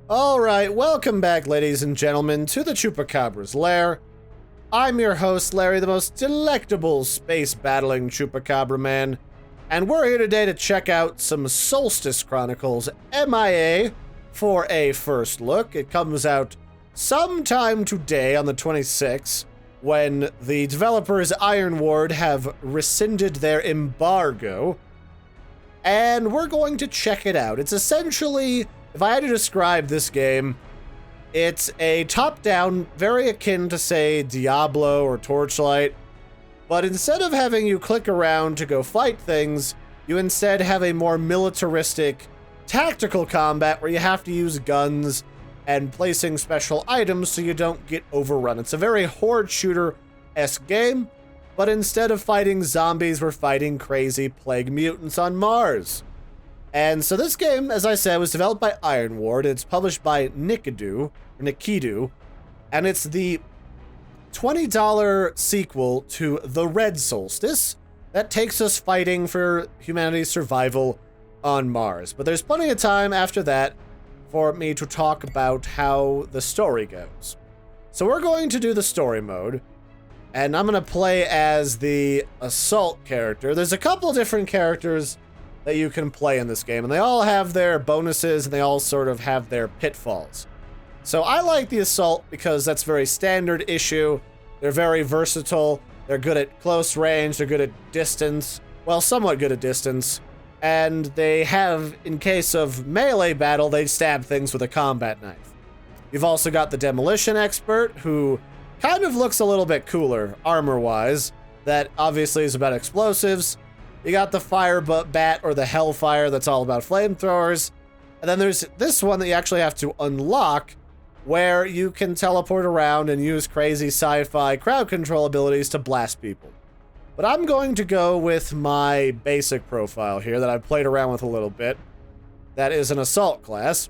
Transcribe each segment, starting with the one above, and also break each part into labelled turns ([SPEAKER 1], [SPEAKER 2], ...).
[SPEAKER 1] Alright, welcome back, ladies and gentlemen, to the Chupacabra's lair. I'm your host, Larry, the most delectable space-battling Chupacabra man, and we're here today to check out some Solstice Chronicles MIA for a first look. It comes out sometime today on the 26th, when the developers Ironward have rescinded their embargo, and we're going to check it out. It's essentially, if I had to describe this game, it's a top-down, very akin to, say, Diablo or Torchlight, but instead of having you click around to go fight things, you instead have a more militaristic, tactical combat where you have to use guns and placing special items so you don't get overrun. It's a very horde shooter-esque game, but instead of fighting zombies, we're fighting crazy plague mutants on Mars. And so this game, as I said, was developed by Ironward. It's published by Nikidu, and it's the $20 sequel to The Red Solstice that takes us fighting for humanity's survival on Mars. But there's plenty of time after that for me to talk about how the story goes. So we're going to do the story mode, and I'm going to play as the Assault character. There's a couple different characters that you can play in this game, and they all have their bonuses and they all sort of have their pitfalls. So I like the Assault because that's very standard issue. They're very versatile. They're good at close range. They're good at distance. Well, somewhat good at distance. And they have, in case of melee battle, they stab things with a combat knife. You've also got the Demolition Expert, who kind of looks a little bit cooler, armor-wise. That obviously is about explosives. You got the Fire Bat, or the Hellfire, that's all about flamethrowers. And then there's this one that you actually have to unlock, where you can teleport around and use crazy sci-fi crowd control abilities to blast people. But I'm going to go with my basic profile here that I've played around with a little bit. That is an Assault class.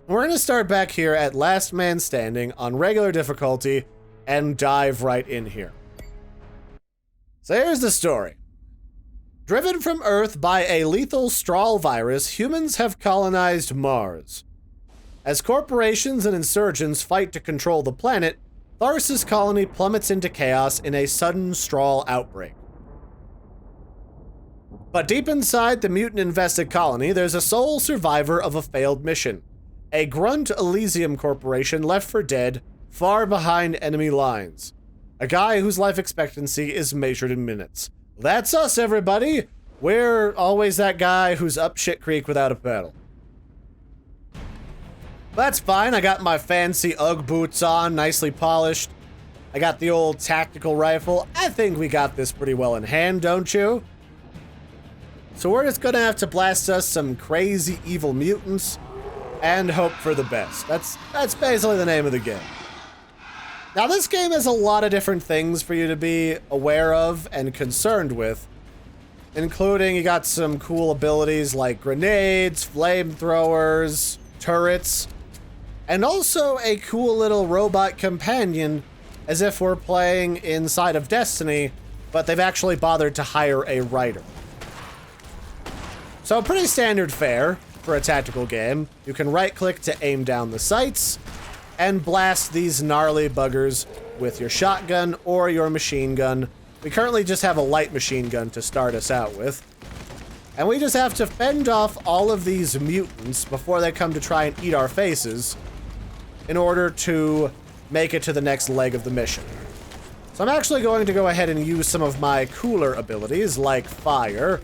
[SPEAKER 1] We're going to start back here at Last Man Standing on regular difficulty and dive right in here. So here's the story. Driven from Earth by a lethal straw virus, humans have colonized Mars. As corporations and insurgents fight to control the planet, Tharsis' colony plummets into chaos in a sudden straw outbreak. But deep inside the mutant-infested colony, there's a sole survivor of a failed mission. A grunt Elysium corporation left for dead, far behind enemy lines. A guy whose life expectancy is measured in minutes. That's us, everybody! We're always that guy who's up shit creek without a paddle. That's fine, I got my fancy Ugg boots on, nicely polished. I got the old tactical rifle. I think we got this pretty well in hand, don't you? So we're just gonna have to blast us some crazy evil mutants and hope for the best. That's basically the name of the game. Now this game has a lot of different things for you to be aware of and concerned with, including you got some cool abilities like grenades, flamethrowers, turrets, and also a cool little robot companion, as if we're playing inside of Destiny, but they've actually bothered to hire a writer. So pretty standard fare for a tactical game. You can right-click to aim down the sights and blast these gnarly buggers with your shotgun or your machine gun. We currently just have a light machine gun to start us out with. And we just have to fend off all of these mutants before they come to try and eat our faces in order to make it to the next leg of the mission. So I'm actually going to go ahead and use some of my cooler abilities, like fire,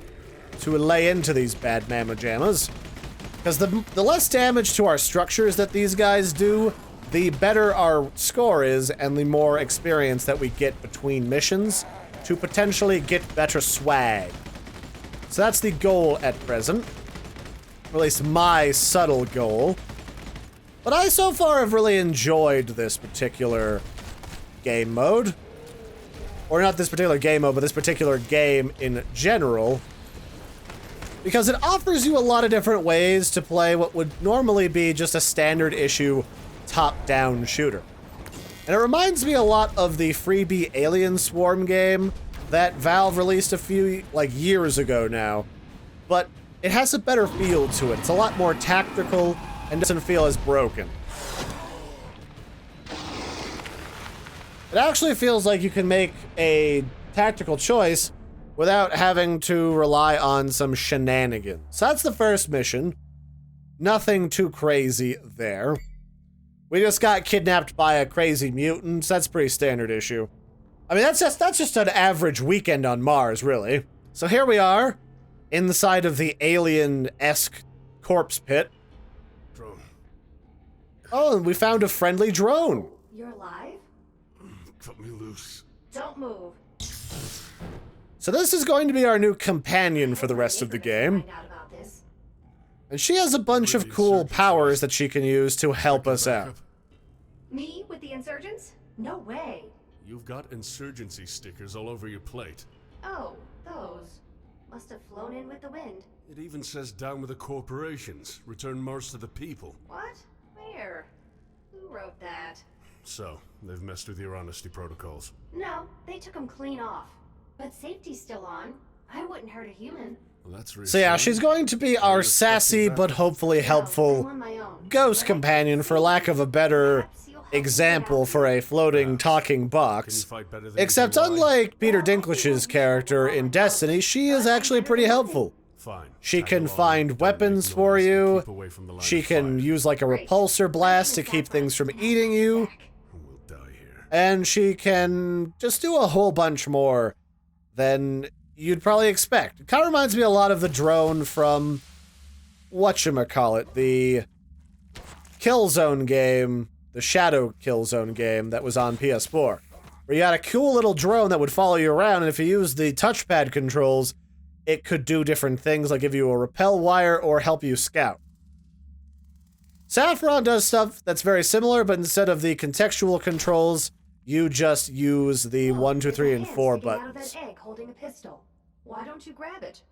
[SPEAKER 1] to lay into these bad mamma jammas. Because the less damage to our structures that these guys do, the better our score is and the more experience that we get between missions to potentially get better swag. So that's the goal at present. Or at least my subtle goal. But I so far have really enjoyed this particular game mode. Or not this particular game mode, but this particular game in general. Because it offers you a lot of different ways to play what would normally be just a standard issue top-down shooter. And it reminds me a lot of the freebie Alien Swarm game that Valve released a few, years ago now. But it has a better feel to it. It's a lot more tactical, and doesn't feel as broken. It actually feels like you can make a tactical choice without having to rely on some shenanigans. So that's the first mission. Nothing too crazy there. We just got kidnapped by a crazy mutant. That's a pretty standard issue. I mean, that's just an average weekend on Mars, really. So here we are, inside of the alien-esque corpse pit.
[SPEAKER 2] Drone.
[SPEAKER 1] Oh, and we found a friendly drone.
[SPEAKER 3] You're alive?
[SPEAKER 2] Cut me loose.
[SPEAKER 3] Don't move.
[SPEAKER 1] So this is going to be our new companion for the rest of the game.
[SPEAKER 3] Find out about this.
[SPEAKER 1] And she has a bunch of cool powers that she can use to help us out.
[SPEAKER 3] Me with the insurgents? No way.
[SPEAKER 2] You've got insurgency stickers all over your plate.
[SPEAKER 3] Oh, those. Must have flown in with the wind.
[SPEAKER 2] It even says down with the corporations. Return Mars to the people.
[SPEAKER 3] What? Where? Who wrote that?
[SPEAKER 2] So, they've messed with your honesty protocols.
[SPEAKER 3] No, they took them clean off. But safety's still on. I wouldn't hurt a human.
[SPEAKER 2] Well, that's
[SPEAKER 1] So yeah, she's going to be our sassy but hopefully
[SPEAKER 3] I'm
[SPEAKER 1] helpful
[SPEAKER 3] on my own.
[SPEAKER 1] ghost
[SPEAKER 3] But I
[SPEAKER 1] companion, for lack of a better
[SPEAKER 3] perhaps you'll help me
[SPEAKER 1] example
[SPEAKER 3] out.
[SPEAKER 1] for a floating talking
[SPEAKER 2] Can you
[SPEAKER 1] box.
[SPEAKER 2] fight better than
[SPEAKER 1] Except
[SPEAKER 2] you can lie?
[SPEAKER 1] unlike Peter Dinklage's character in Destiny, she is actually pretty helpful.
[SPEAKER 2] Fine.
[SPEAKER 1] She
[SPEAKER 2] Tag
[SPEAKER 1] can
[SPEAKER 2] along,
[SPEAKER 1] find
[SPEAKER 2] don't
[SPEAKER 1] weapons
[SPEAKER 2] make
[SPEAKER 1] for
[SPEAKER 2] noise, and
[SPEAKER 1] you.
[SPEAKER 2] keep away from the line
[SPEAKER 1] She
[SPEAKER 2] of
[SPEAKER 1] can
[SPEAKER 2] fire.
[SPEAKER 1] use like a
[SPEAKER 3] Great.
[SPEAKER 1] repulsor blast to keep things from eating you.
[SPEAKER 2] We'll die here.
[SPEAKER 1] And she can just do a whole bunch more than you'd probably expect. It kind of reminds me a lot of the drone from whatchamacallit, the Killzone game, the Shadow Killzone game that was on PS4. Where you had a cool little drone that would follow you around, and if you used the touchpad controls, it could do different things like give you a repel wire or help you scout. Saffron does stuff that's very similar, but instead of the contextual controls, you just use the 1, 2, 3, and 4
[SPEAKER 3] Sticking out of
[SPEAKER 1] buttons.
[SPEAKER 3] that egg holding a pistol. Why don't you grab it?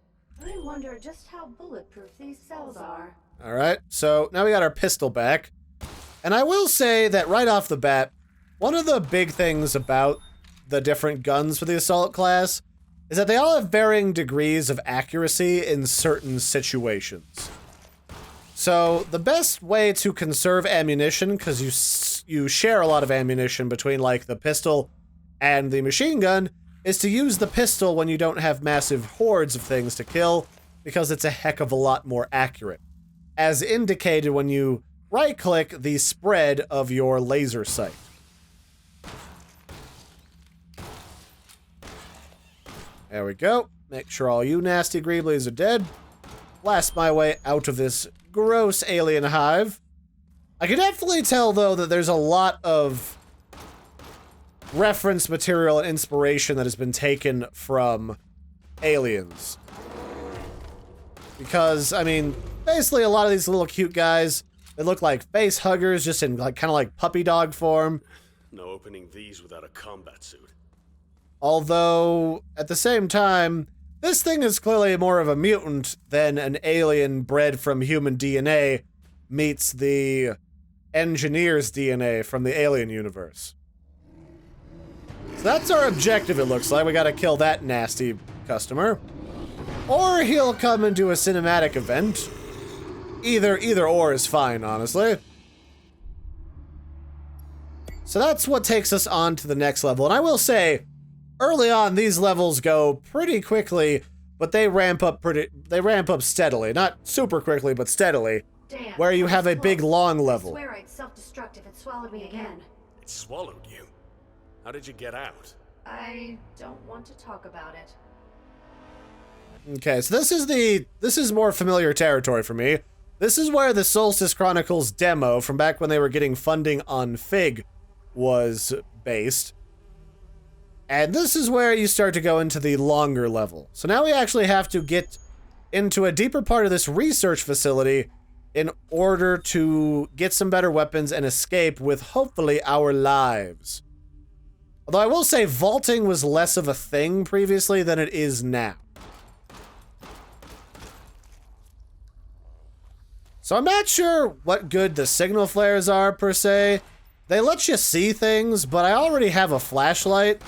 [SPEAKER 3] I wonder just how bulletproof these cells are.
[SPEAKER 1] Alright, so now we got our pistol back. And I will say that right off the bat, one of the big things about the different guns for the assault class is that they all have varying degrees of accuracy in certain situations. So the best way to conserve ammunition, because you share a lot of ammunition between like the pistol and the machine gun, is to use the pistol when you don't have massive hordes of things to kill, because it's a heck of a lot more accurate. As indicated when you right-click the spread of your laser sight. There we go. Make sure all you nasty greeblies are dead. Blast my way out of this gross alien hive. I can definitely tell, though, that there's a lot of reference material and inspiration that has been taken from Aliens. Because, I mean, basically a lot of these little cute guys, they look like face huggers, just in like kind of like puppy dog form.
[SPEAKER 2] No opening these without a combat suit.
[SPEAKER 1] Although, at the same time, this thing is clearly more of a mutant than an alien bred from human DNA meets the engineer's DNA from the Alien universe. So that's our objective, it looks like. We gotta kill that nasty customer. Or he'll come and do a cinematic event. Either or is fine, honestly. So that's what takes us on to the next level. And I will say, early on, these levels go pretty quickly, but they ramp up steadily. Not super quickly, but steadily.
[SPEAKER 3] Damn,
[SPEAKER 1] Where you
[SPEAKER 3] that
[SPEAKER 1] have
[SPEAKER 3] was
[SPEAKER 1] a big,
[SPEAKER 3] close.
[SPEAKER 1] long
[SPEAKER 3] I
[SPEAKER 1] level.
[SPEAKER 3] swear I'd self-destruct if it swallowed me again.
[SPEAKER 2] It swallowed you. How did you get out?
[SPEAKER 3] I don't want to talk about it.
[SPEAKER 1] Okay, so this is more familiar territory for me. This is where the Solstice Chronicles demo from back when they were getting funding on Fig was based. And this is where you start to go into the longer level. So now we actually have to get into a deeper part of this research facility in order to get some better weapons and escape with hopefully our lives. Although I will say vaulting was less of a thing previously than it is now. So I'm not sure what good the signal flares are, per se. They let you see things, but I already have a flashlight,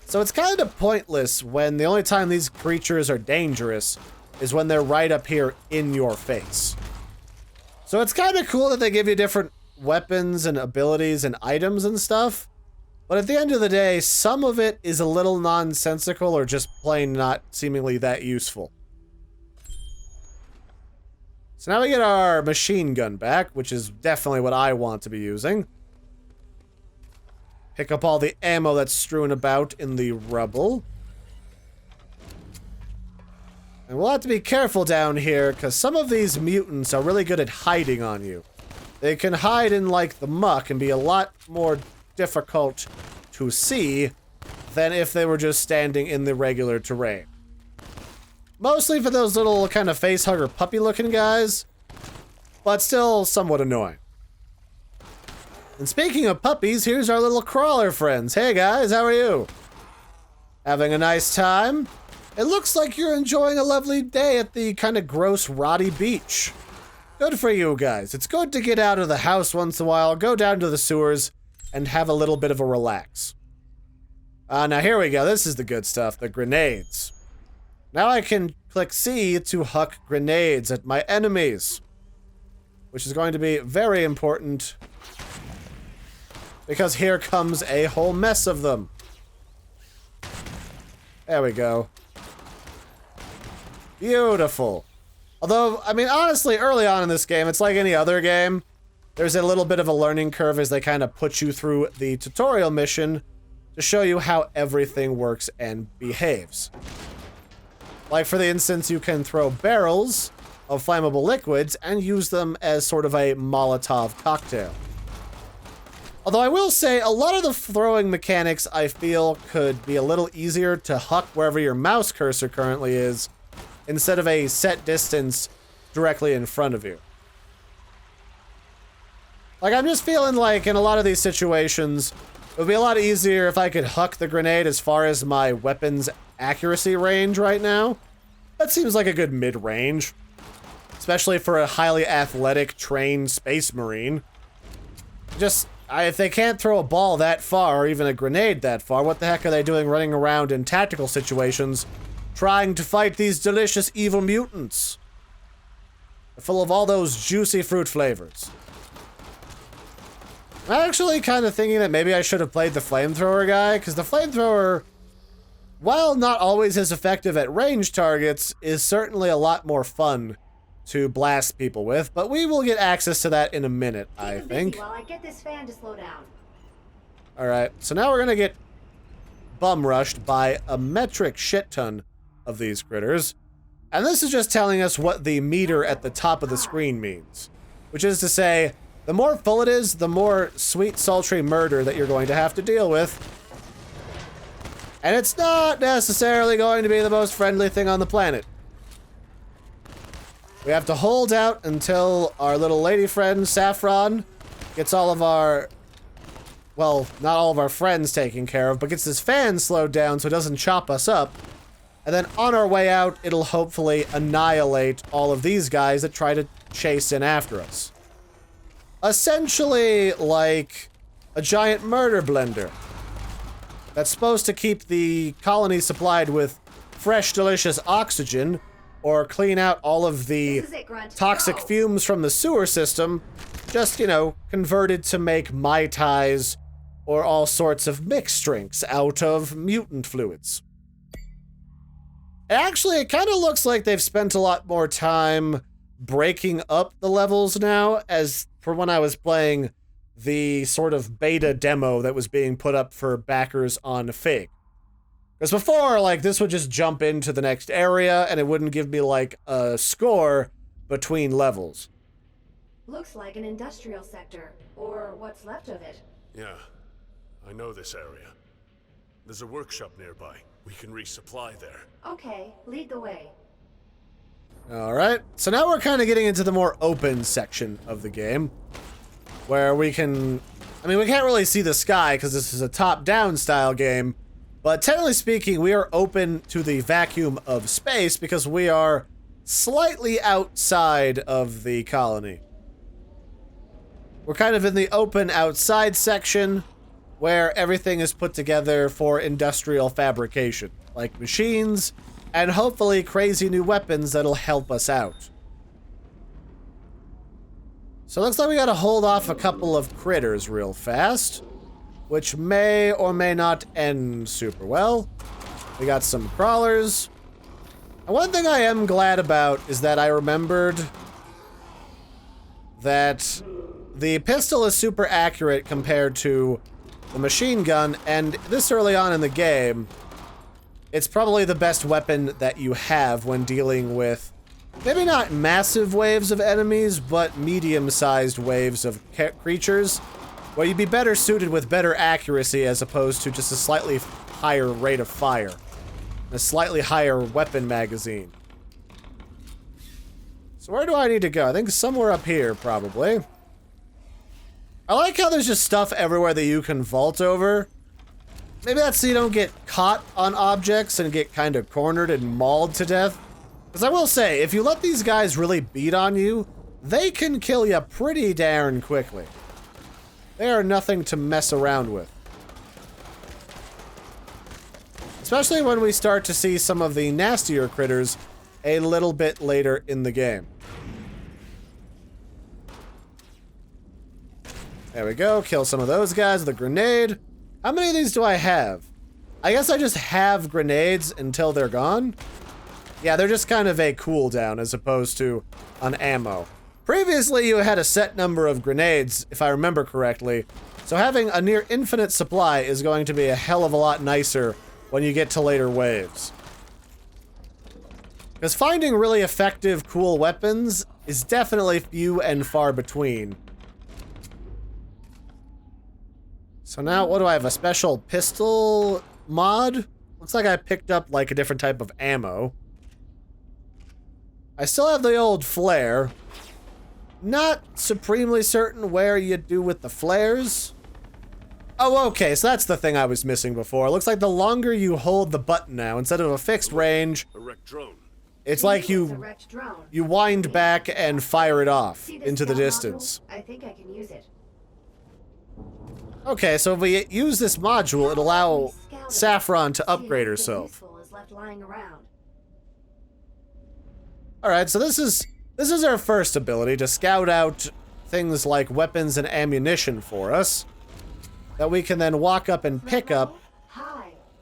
[SPEAKER 1] so it's kind of pointless when the only time these creatures are dangerous is when they're right up here in your face. So it's kind of cool that they give you different weapons and abilities and items and stuff. But at the end of the day, some of it is a little nonsensical or just plain not seemingly that useful. So now we get our machine gun back, which is definitely what I want to be using. Pick up all the ammo that's strewn about in the rubble. And we'll have to be careful down here, because some of these mutants are really good at hiding on you. They can hide in, like, the muck and be a lot more difficult to see than if they were just standing in the regular terrain. Mostly for those little kind of facehugger puppy-looking guys, but still somewhat annoying. And speaking of puppies, here's our little crawler friends. Hey guys, how are you? Having a nice time? It looks like you're enjoying a lovely day at the kind of gross, rotty beach. Good for you guys. It's good to get out of the house once in a while, go down to the sewers, and have a little bit of a relax. Now here we go. This is the good stuff, the grenades. Now I can click C to huck grenades at my enemies, which is going to be very important because here comes a whole mess of them. There we go. Beautiful. Although, I mean, honestly, early on in this game, it's like any other game. There's a little bit of a learning curve as they kind of put you through the tutorial mission to show you how everything works and behaves. Like, for the instance, you can throw barrels of flammable liquids and use them as sort of a Molotov cocktail. Although I will say, a lot of the throwing mechanics I feel could be a little easier to huck wherever your mouse cursor currently is, instead of a set distance directly in front of you. Like, I'm just feeling like in a lot of these situations, it would be a lot easier if I could huck the grenade as far as my weapon's accuracy range right now. That seems like a good mid-range. Especially for a highly athletic, trained space marine. If they can't throw a ball that far, or even a grenade that far, what the heck are they doing running around in tactical situations trying to fight these delicious evil mutants? They're full of all those juicy fruit flavors. I'm actually kind of thinking that maybe I should have played the flamethrower guy, because the flamethrower, while not always as effective at range targets, is certainly a lot more fun to blast people with, but we will get access to that in a minute, I think.
[SPEAKER 3] While I get this fan to slow down.
[SPEAKER 1] Alright, so now we're gonna get bum rushed by a metric shit ton of these critters. And this is just telling us what the meter at the top of the screen means. Which is to say, the more full it is, the more sweet, sultry murder that you're going to have to deal with. And it's not necessarily going to be the most friendly thing on the planet. We have to hold out until our little lady friend, Saffron, gets all of our... well, not all of our friends taken care of, but gets this fan slowed down so it doesn't chop us up. And then on our way out, it'll hopefully annihilate all of these guys that try to chase in after us. Essentially like a giant murder blender that's supposed to keep the colony supplied with fresh, delicious oxygen, or clean out all of the toxic fumes from the sewer system, just, you know, converted to make Mai Tais or all sorts of mixed drinks out of mutant fluids. Actually, it kind of looks like they've spent a lot more time breaking up the levels now, as for when I was playing the sort of beta demo that was being put up for backers on Fake. Because before, like, this would just jump into the next area, and it wouldn't give me, like, a score between levels.
[SPEAKER 3] Looks like an industrial sector, or what's left of it.
[SPEAKER 2] Yeah, I know this area. There's a workshop nearby. We can resupply there.
[SPEAKER 3] Okay, lead the way.
[SPEAKER 1] Alright, so now we're kind of getting into the more open section of the game, where we can... I mean, we can't really see the sky, because this is a top-down style game, but technically speaking, we are open to the vacuum of space, because we are slightly outside of the colony. We're kind of in the open outside section, where everything is put together for industrial fabrication, like machines, and hopefully crazy new weapons that'll help us out. So it looks like we gotta hold off a couple of critters real fast, which may or may not end super well. We got some crawlers. And one thing I am glad about is that I remembered that the pistol is super accurate compared to the machine gun, and this early on in the game, it's probably the best weapon that you have when dealing with maybe not massive waves of enemies, but medium-sized waves of creatures, where you'd be better suited with better accuracy as opposed to just a slightly higher rate of fire, a slightly higher weapon magazine. So where do I need to go? I think somewhere up here, probably. I like how there's just stuff everywhere that you can vault over. Maybe that's so you don't get caught on objects and get kind of cornered and mauled to death. Because I will say, if you let these guys really beat on you, they can kill you pretty darn quickly. They are nothing to mess around with. Especially when we start to see some of the nastier critters a little bit later in the game. There we go, kill some of those guys with a grenade. How many of these do I have? I guess I just have grenades until they're gone. Yeah, they're just kind of a cooldown as opposed to an ammo. Previously, you had a set number of grenades, if I remember correctly, so having a near infinite supply is going to be a hell of a lot nicer when you get to later waves. Because finding really effective, cool weapons is definitely few and far between. So now, what do I have? A special pistol mod? Looks like I picked up like a different type of ammo. I still have the old flare. Not supremely certain where you do with the flares. Oh, okay, so that's the thing I was missing before. It looks like the longer you hold the button now, instead of a fixed range, it's like you wind back and fire it off into the distance.
[SPEAKER 3] I think I can use it.
[SPEAKER 1] Okay, so if we use this module, it'll allow Saffron to upgrade herself. Alright, so this is our first ability, to scout out things like weapons and ammunition for us that we can then walk up and pick up.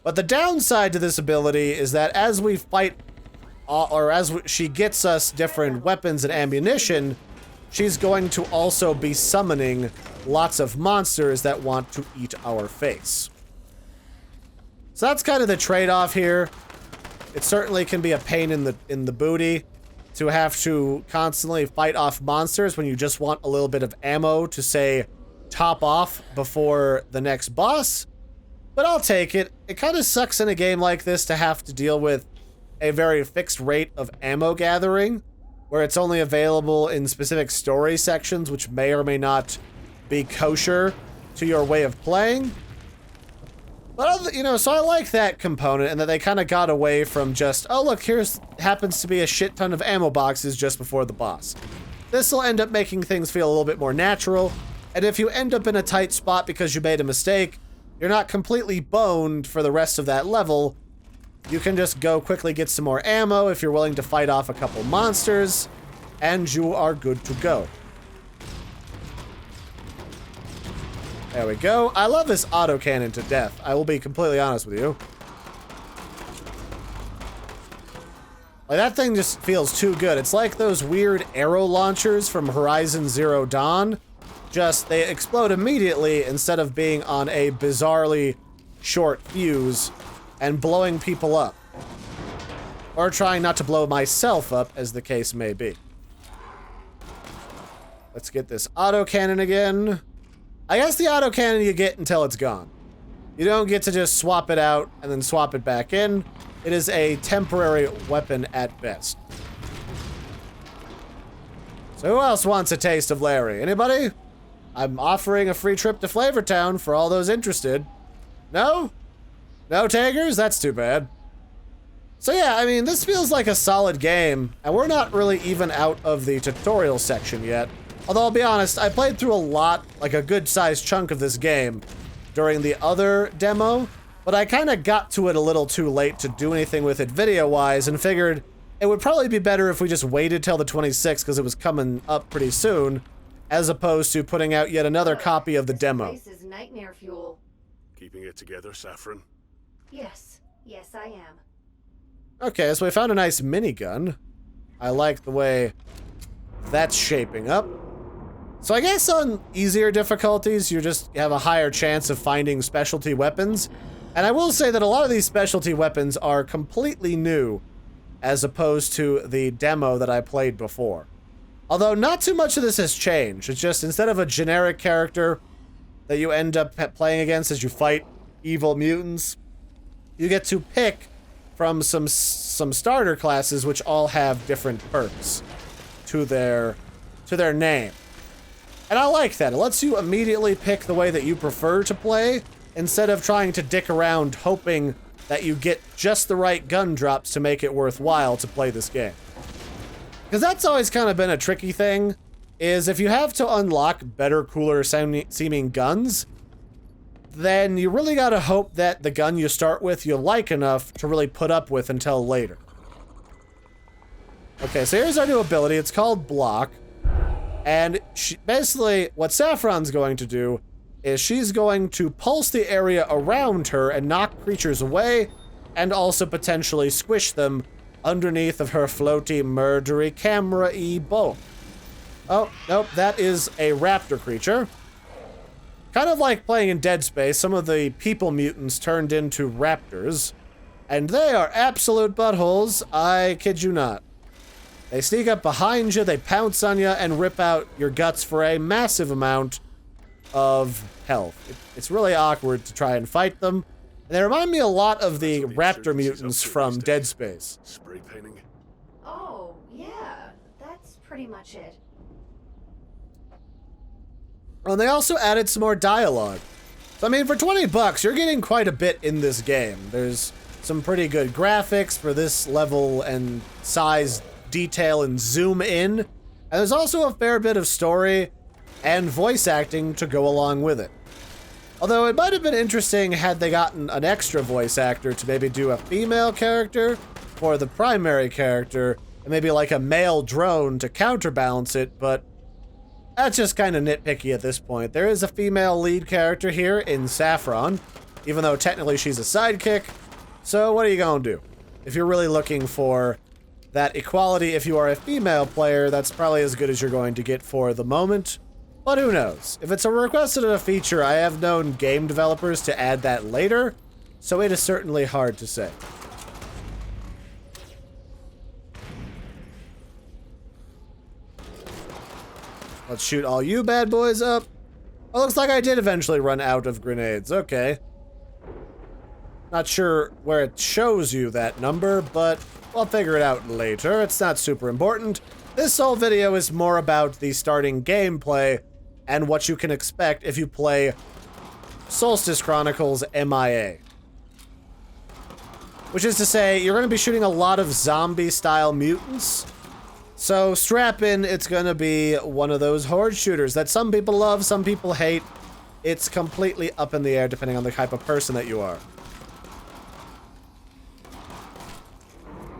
[SPEAKER 1] But the downside to this ability is that as we fight, or as she gets us different weapons and ammunition, she's going to also be summoning lots of monsters that want to eat our face. So that's kind of the trade-off here. It certainly can be a pain in the booty to have to constantly fight off monsters when you just want a little bit of ammo to, say, top off before the next boss. But I'll take it. It kind of sucks in a game like this to have to deal with a very fixed rate of ammo gathering, where it's only available in specific story sections, which may or may not be kosher to your way of playing. But, you know, so I like that component, and that they kind of got away from just, oh look, here's happens to be a shit ton of ammo boxes just before the boss. This will end up making things feel a little bit more natural, and if you end up in a tight spot because you made a mistake, you're not completely boned for the rest of that level. You can just go quickly get some more ammo if you're willing to fight off a couple monsters, and you are good to go. There we go. I love this autocannon to death. I will be completely honest with you. Like, that thing just feels too good. It's like those weird arrow launchers from Horizon Zero Dawn. Just, they explode immediately instead of being on a bizarrely short fuse and blowing people up. Or trying not to blow myself up, as the case may be. Let's get this autocannon again. I guess the autocannon you get until it's gone. You don't get to just swap it out and then swap it back in. It is a temporary weapon at best. So who else wants a taste of Larry? Anybody? I'm offering a free trip to Flavortown for all those interested. No? No takers? That's too bad. So yeah, I mean, this feels like a solid game, and we're not really even out of the tutorial section yet. Although, I'll be honest, I played through a lot, like a good-sized chunk of this game during the other demo, but I kind of got to it a little too late to do anything with it video-wise, and figured it would probably be better if we just waited till the 26th, because it was coming up pretty soon, as opposed to putting out yet another copy of the
[SPEAKER 3] This
[SPEAKER 1] demo.
[SPEAKER 3] place is nightmare fuel.
[SPEAKER 2] Keeping it together, Saffron?
[SPEAKER 3] Yes, yes, I am.
[SPEAKER 1] Okay, so we found a nice minigun. I like the way that's shaping up. So I guess on easier difficulties, you just have a higher chance of finding specialty weapons. And I will say that a lot of these specialty weapons are completely new as opposed to the demo that I played before. Although not too much of this has changed. It's just instead of a generic character that you end up playing against as you fight evil mutants, you get to pick from some starter classes which all have different perks to their name. And I like that. It lets you immediately pick the way that you prefer to play instead of trying to dick around hoping that you get just the right gun drops to make it worthwhile to play this game. Because that's always kind of been a tricky thing, is if you have to unlock better, cooler seeming guns, then you really gotta hope that the gun you start with you like enough to really put up with until later. Okay, so here's our new ability. It's called Block. And basically, what Saffron's going to do is she's going to pulse the area around her and knock creatures away, and also potentially squish them underneath of her floaty, murdery, camera-y bow. Oh, nope, that is a raptor creature. Kind of like playing in Dead Space, some of the people mutants turned into raptors, and they are absolute buttholes, I kid you not. They sneak up behind you, they pounce on you, and rip out your guts for a massive amount of health. It's really awkward to try and fight them. And they remind me a lot of the raptor mutants from Dead Space.
[SPEAKER 2] Spray painting?
[SPEAKER 3] Oh, yeah, that's pretty much it.
[SPEAKER 1] And they also added some more dialogue. So, I mean, for 20 bucks, you're getting quite a bit in this game. There's some pretty good graphics for this level and size, detail, and zoom in. And there's also a fair bit of story and voice acting to go along with it. Although it might have been interesting had they gotten an extra voice actor to maybe do a female character for the primary character, and maybe like a male drone to counterbalance it, but that's just kind of nitpicky at this point. There is a female lead character here in Saffron, even though technically she's a sidekick. So what are you gonna do? If you're really looking for that equality, if you are a female player, that's probably as good as you're going to get for the moment. But who knows? If it's a requested a feature, I have known game developers to add that later, so it is certainly hard to say. Let's shoot all you bad boys up. Oh, looks like I did eventually run out of grenades. Okay. Not sure where it shows you that number, but I'll figure it out later. It's not super important. This whole video is more about the starting gameplay and what you can expect if you play Solstice Chronicles MIA. Which is to say, you're going to be shooting a lot of zombie-style mutants. So strap in, it's going to be one of those horde shooters that some people love, some people hate. It's completely up in the air depending on the type of person that you are.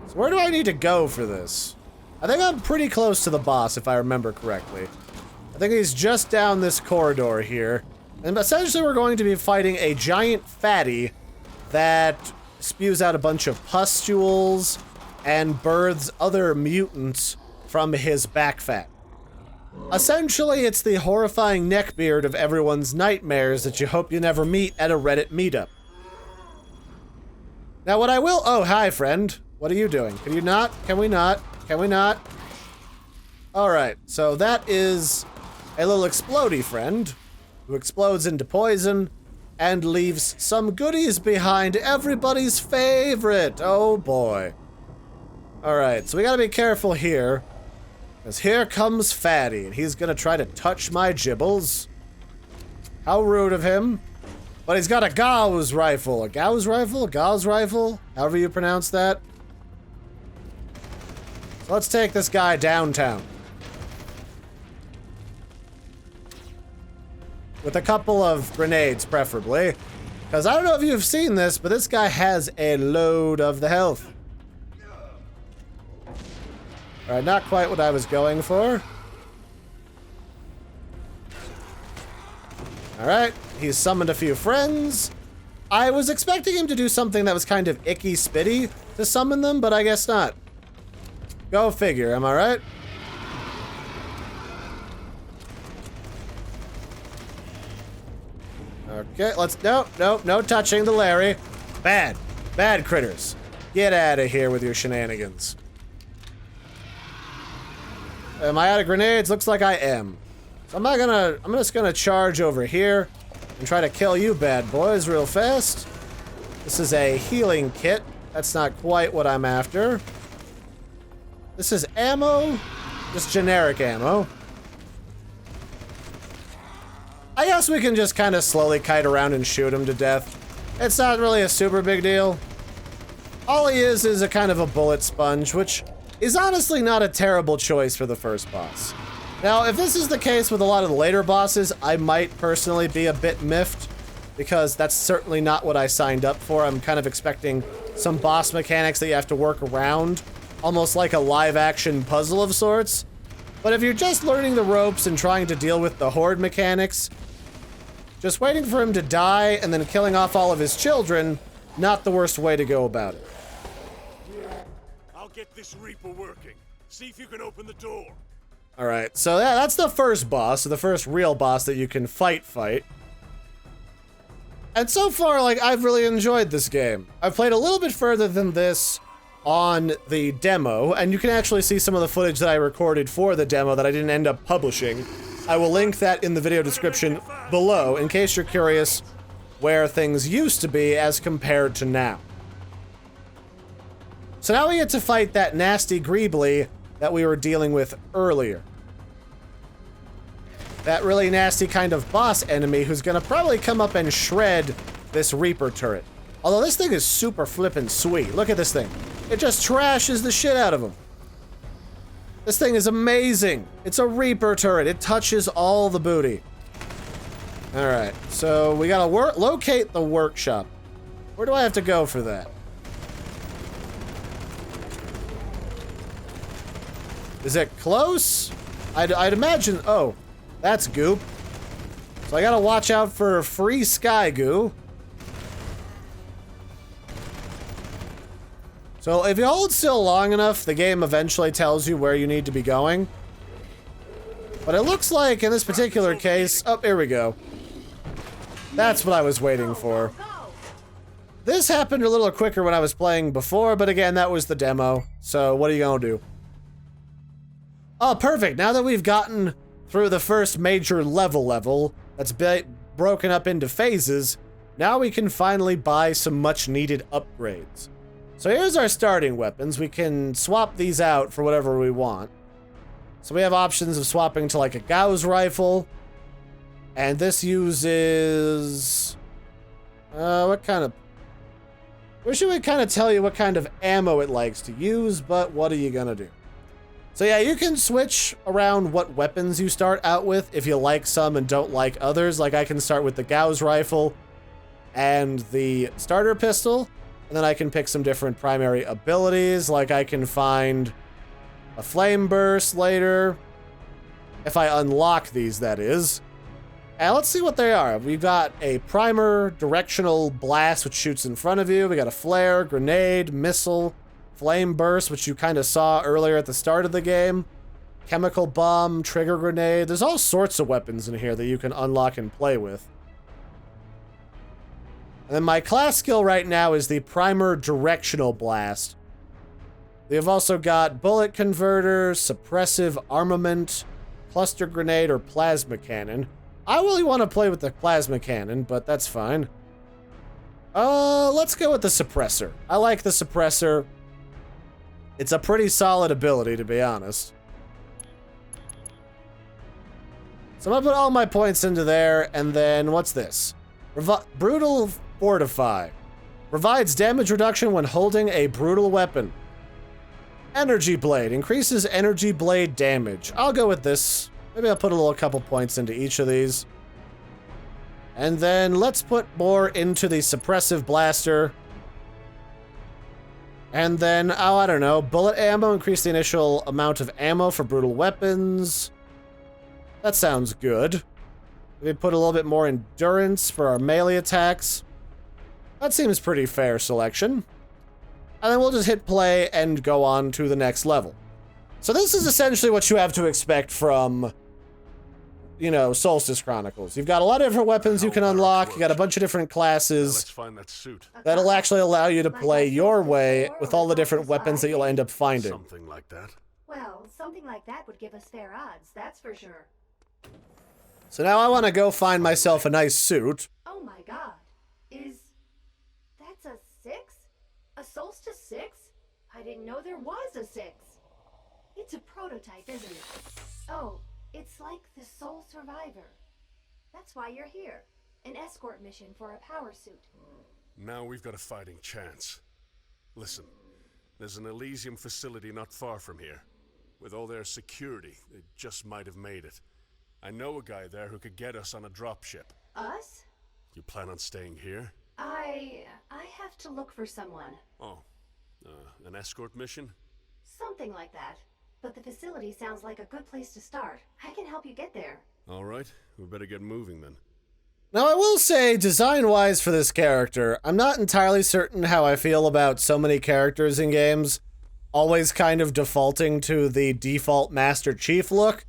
[SPEAKER 1] So where do I need to go for this? I think I'm pretty close to the boss, if I remember correctly. I think he's just down this corridor here. And essentially we're going to be fighting a giant fatty that spews out a bunch of pustules and births other mutants from his back fat. Essentially, it's the horrifying neckbeard of everyone's nightmares that you hope you never meet at a Reddit meetup. Now what I will— oh, hi friend. What are you doing? Can you not? Can we not? Can we not? Alright, so that is a little explodey friend who explodes into poison and leaves some goodies behind. Everybody's favorite. Oh boy. Alright, so we gotta be careful here, because here comes Fatty, and he's gonna try to touch my gibbles. How rude of him. But he's got a Gauss rifle. A Gauss rifle? A Gauss rifle? However you pronounce that. So let's take this guy downtown. With a couple of grenades, preferably. Because I don't know if you've seen this, but this guy has a load of the health. Alright, not quite what I was going for. Alright, he's summoned a few friends. I was expecting him to do something that was kind of icky spitty to summon them, but I guess not. Go figure, am I right? Okay, let's, no touching the Larry. Bad critters. Get out of here with your shenanigans. Am I out of grenades? Looks like I am. So I'm just gonna charge over here and try to kill you bad boys real fast. This is a healing kit. That's not quite what I'm after. This is ammo, just generic ammo. I guess we can just kind of slowly kite around and shoot him to death. It's not really a super big deal. All he is a kind of a bullet sponge, which is honestly not a terrible choice for the first boss. Now, if this is the case with a lot of the later bosses, I might personally be a bit miffed, because that's certainly not what I signed up for. I'm kind of expecting some boss mechanics that you have to work around, almost like a live-action puzzle of sorts. But if you're just learning the ropes and trying to deal with the horde mechanics, just waiting for him to die and then killing off all of his children, not the worst way to go about it.
[SPEAKER 2] I'll get this Reaper working. See if you can open the door.
[SPEAKER 1] Alright, so that's the first boss, the first real boss that you can fight. And so far, like, I've really enjoyed this game. I've played a little bit further than this on the demo, and you can actually see some of the footage that I recorded for the demo that I didn't end up publishing. I will link that in the video description below, in case you're curious where things used to be as compared to now. So now we get to fight that nasty Greebly that we were dealing with earlier. That really nasty kind of boss enemy who's gonna probably come up and shred this Reaper turret. Although this thing is super flippin' sweet. Look at this thing. It just trashes the shit out of him. This thing is amazing. It's a Reaper turret. It touches all the booty. Alright, so we gotta locate the workshop. Where do I have to go for that? Is it close? I'd imagine... Oh, that's goop. So I gotta watch out for free sky goo. So if you hold still long enough, the game eventually tells you where you need to be going. But it looks like in this particular case... Oh, here we go. That's what I was waiting for. This happened a little quicker when I was playing before, but again, that was the demo. So what are you gonna do? Oh, perfect. Now that we've gotten through the first major level that's broken up into phases, now we can finally buy some much-needed upgrades. So here's our starting weapons. We can swap these out for whatever we want. So we have options of swapping to like a Gauss rifle. And this uses... what kind of... Wish it would kind of tell you what kind of ammo it likes to use, but what are you gonna do? So yeah, you can switch around what weapons you start out with if you like some and don't like others. Like I can start with the Gauss rifle and the starter pistol. And then I can pick some different primary abilities, like I can find a flame burst later. If I unlock these, that is. And let's see what they are. We've got a primer directional blast, which shoots in front of you. We got a flare, grenade, missile, flame burst, which you kind of saw earlier at the start of the game. Chemical bomb, trigger grenade. There's all sorts of weapons in here that you can unlock and play with. And then my class skill right now is the primer directional blast. We have also got bullet converter, suppressive armament, cluster grenade, or plasma cannon. I really want to play with the plasma cannon, but that's fine. Let's go with the suppressor. I like the suppressor. It's a pretty solid ability, to be honest. So I'm gonna put all my points into there, and then what's this? Brutal Fortify. Provides damage reduction when holding a brutal weapon. Energy Blade. Increases energy blade damage. I'll go with this. Maybe I'll put a couple points into each of these. And then let's put more into the Suppressive Blaster. And then, oh, I don't know. Bullet ammo. Increase the initial amount of ammo for brutal weapons. That sounds good. We put a little bit more endurance for our melee attacks. That seems pretty fair selection. And then we'll just hit play and go on to the next level. So this is essentially what you have to expect from, you know, Solstice Chronicles. You've got a lot of different weapons you can unlock. You got a bunch of different classes.
[SPEAKER 2] Let's find that suit.
[SPEAKER 1] That'll actually allow you to play your way with all the different weapons that you'll end up finding.
[SPEAKER 2] Something like that.
[SPEAKER 3] Well, something like that would give us fair odds, that's for sure.
[SPEAKER 1] So now I want to go find myself a nice suit.
[SPEAKER 3] Oh my god. That's a 6? A Solstice 6? I didn't know there was a 6. It's a prototype, isn't it? Oh, it's like the Sole Survivor. That's why you're here. An escort mission for a power suit.
[SPEAKER 2] Now we've got a fighting chance. Listen, there's an Elysium facility not far from here. With all their security, they just might have made it. I know a guy there who could get us on a dropship.
[SPEAKER 3] Us?
[SPEAKER 2] You plan on staying here?
[SPEAKER 3] I have to look for someone.
[SPEAKER 2] Oh, an escort mission?
[SPEAKER 3] Something like that. But the facility sounds like a good place to start. I can help you get there.
[SPEAKER 2] All right, we better get moving then.
[SPEAKER 1] Now I will say, design-wise for this character, I'm not entirely certain how I feel about so many characters in games always kind of defaulting to the default Master Chief look.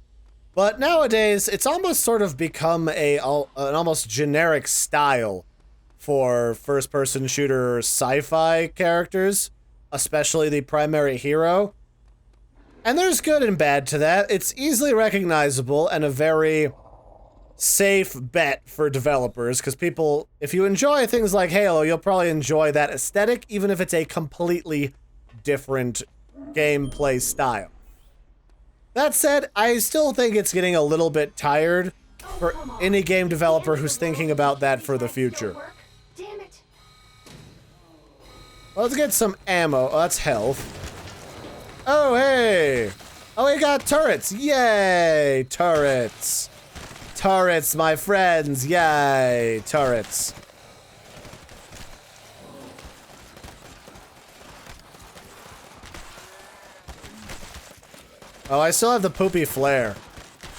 [SPEAKER 1] But nowadays, it's almost sort of become an almost generic style for first-person shooter sci-fi characters, especially the primary hero. And there's good and bad to that. It's easily recognizable and a very safe bet for developers, because people, if you enjoy things like Halo, you'll probably enjoy that aesthetic, even if it's a completely different gameplay style. That said, I still think it's getting a little bit tired for any game developer who's thinking about that for the future.
[SPEAKER 3] Damn it.
[SPEAKER 1] Let's get some ammo. Oh, that's health. Oh, hey! Oh, we got turrets! Yay! Turrets! Turrets, my friends! Yay! Turrets. Oh, I still have the poopy flare.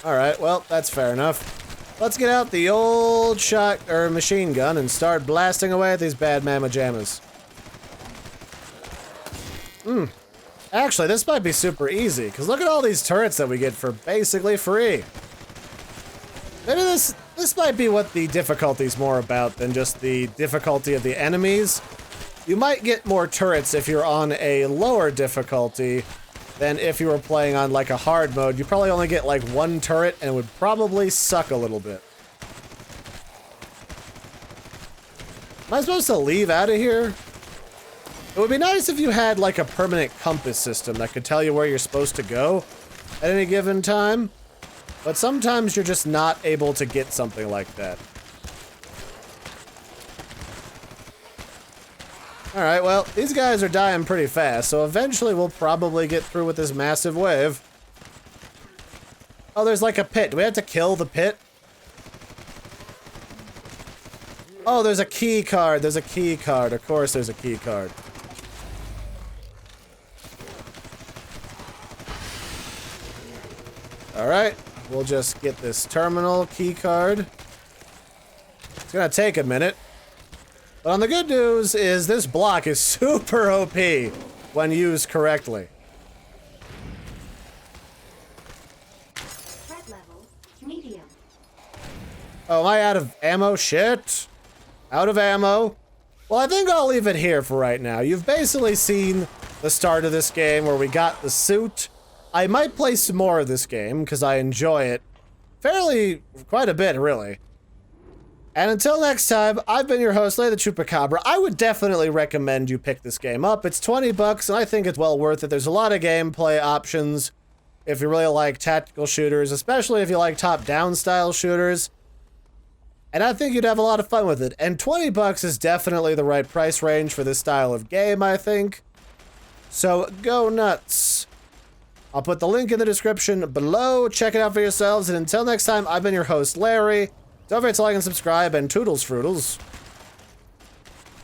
[SPEAKER 1] Alright, well, that's fair enough. Let's get out the old machine gun and start blasting away at these bad mamma jammas. Actually, this might be super easy, because look at all these turrets that we get for basically free. Maybe this might be what the difficulty's more about than just the difficulty of the enemies. You might get more turrets if you're on a lower difficulty than if you were playing on like a hard mode. You probably only get like one turret and it would probably suck a little bit. Am I supposed to leave out of here? It would be nice if you had like a permanent compass system that could tell you where you're supposed to go at any given time, but sometimes you're just not able to get something like that. Alright, well, these guys are dying pretty fast, so eventually we'll probably get through with this massive wave. Oh, there's like a pit. Do we have to kill the pit? Oh, there's a key card. There's a key card. Of course there's a key card. Alright, we'll just get this terminal key card. It's gonna take a minute. But on the good news is this block is super OP when used correctly.
[SPEAKER 3] Threat level, medium.
[SPEAKER 1] Oh, am I out of ammo? Shit. Out of ammo. Well, I think I'll leave it here for right now. You've basically seen the start of this game where we got the suit. I might play some more of this game because I enjoy it quite a bit, really. And until next time, I've been your host, Larry the Chupacabra. I would definitely recommend you pick this game up. It's $20, and I think it's well worth it. There's a lot of gameplay options if you really like tactical shooters, especially if you like top-down style shooters. And I think you'd have a lot of fun with it. And $20 is definitely the right price range for this style of game, I think. So go nuts. I'll put the link in the description below. Check it out for yourselves. And until next time, I've been your host, Larry. Don't forget to like and subscribe, and toodles fruitles.